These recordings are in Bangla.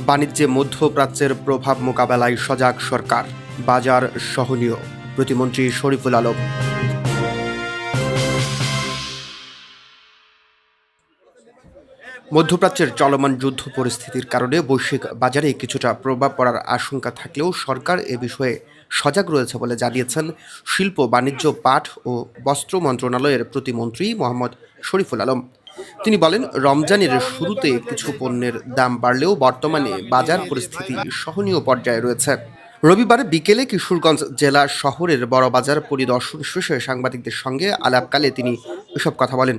বাণিজ্যে মধ্যপ্রাচ্যের প্রভাব মোকাবেলায় সজাগ সরকার, বাজার সহনীয়। প্রতিমন্ত্রী শরীফুল আলম। মধ্যপ্রাচ্যের চলমান যুদ্ধ পরিস্থিতির কারণে বৈশ্বিক বাজারে কিছুটা প্রভাব পড়ার আশঙ্কা থাকলেও সরকার এ বিষয়ে সজাগ রয়েছে বলে জানিয়েছেন শিল্প, বাণিজ্য, পাট ও বস্ত্র মন্ত্রণালয়ের প্রতিমন্ত্রী মোহাম্মদ শরীফুল আলম। তিনি বলেন, রমজানের শুরুতে কিছু পণ্যের দাম বাড়লেও বর্তমানে বাজার পরিস্থিতি সহনীয় পর্যায়ে রয়েছে। রবিবার বিকেলে কিশোরগঞ্জ জেলা শহরের বড় বাজার পরিদর্শন শেষে সাংবাদিকদের সঙ্গে আলাপকালে তিনি এসব কথা বলেন।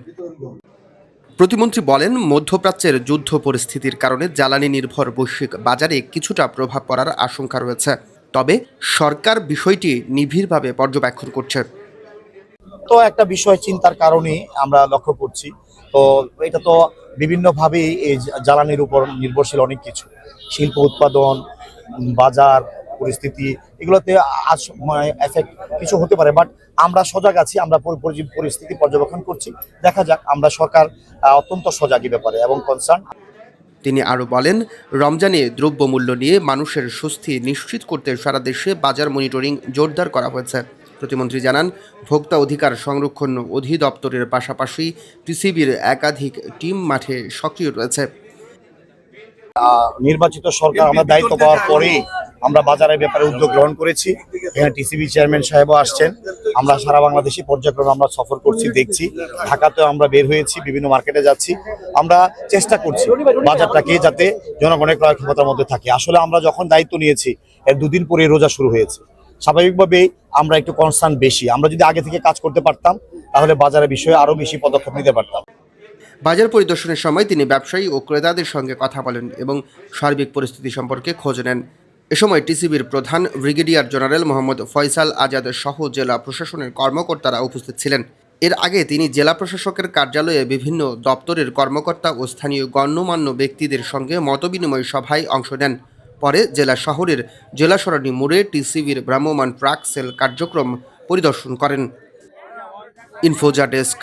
প্রতিমন্ত্রী বলেন, মধ্যপ্রাচ্যের যুদ্ধ পরিস্থিতির কারণে জ্বালানি নির্ভর বৈশ্বিক বাজারে কিছুটা প্রভাব পড়ার আশঙ্কা রয়েছে, তবে সরকার বিষয়টি নিবিড়ভাবে পর্যবেক্ষণ করছে। তো একটা বিষয় চিন্তার কারণে আমরা লক্ষ্য করছি। তো এটা তো বিভিন্নভাবেই এই জ্বালানির উপর নির্ভরশীল অনেক কিছু, শিল্প উৎপাদন, বাজার পরিস্থিতি, এগুলোতে এফেক্ট কিছু হতে পারে। বাট আমরা সজাগ আছি, আমরা পরিস্থিতি পর্যবেক্ষণ করছি। দেখা যাক, আমরা সরকার অত্যন্ত সজাগ এই ব্যাপারে এবং কনসার্ন। তিনি আরও বলেন, রমজানে দ্রব্যমূল্য নিয়ে মানুষের স্বস্তি নিশ্চিত করতে সারা দেশে বাজার মনিটরিং জোরদার করা হয়েছে। প্রতিমন্ত্রী জানান, ভোক্তা অধিকার সংরক্ষণ অধিদপ্তরের পাশাপাশি টিসিবির একাধিক টিম মাঠে সক্রিয় রয়েছে। নির্বাচিত সরকার আমরা দায়িত্ব পাওয়ার পরেই আমরা বাজারের ব্যাপারে উদ্যোগ গ্রহণ করেছি। এখানে টিসিবি চেয়ারম্যান সাহেবও আসছেন। আমরা সারা বাংলাদেশে পর্যায়ক্রমে আমরা সফর করছি, দেখছি। ঢাকাতেও আমরা বের হয়েছি, বিভিন্ন মার্কেটে যাচ্ছি। আমরা চেষ্টা করছি বাজারটাকে যাতে জনগণের ক্রয় ক্ষমতার মধ্যে থাকে। আসলে আমরা যখন দায়িত্ব নিয়েছি এর দুদিন পরে রোজা শুরু হয়েছে, স্বাভাবিকভাবেই আমরা একটু কনসার্ন বেশি। আমরা যদি আগে থেকে কাজ করতে পারতাম তাহলে বাজারের বিষয়ে আরো বেশি পদক্ষেপ নিতে পারতাম। বাজার পরিদর্শনের সময় তিনি ব্যবসায়ী ও ক্রেতাদের সঙ্গে কথা বলেন এবং সার্বিক পরিস্থিতি সম্পর্কে খোঁজ নেন। এ সময় টিসিবির প্রধান ব্রিগেডিয়ার জেনারেল মোহাম্মদ ফয়সাল আজাদ সহ জেলা প্রশাসনের কর্মকর্তারা উপস্থিত ছিলেন। এর আগে তিনি জেলা প্রশাসকের কার্যালয়ে বিভিন্ন দপ্তরের কর্মকর্তা ও স্থানীয় গণ্যমান্য ব্যক্তিদের সঙ্গে মতবিনিময় সভায় অংশ নেন। পরে জেলা শহরের জেলা সরণি মোড়ে টিসিবির ভ্রাম্যমাণ ট্রাক সেল কার্যক্রম পরিদর্শন করেন। ইনফোজা ডেস্ক।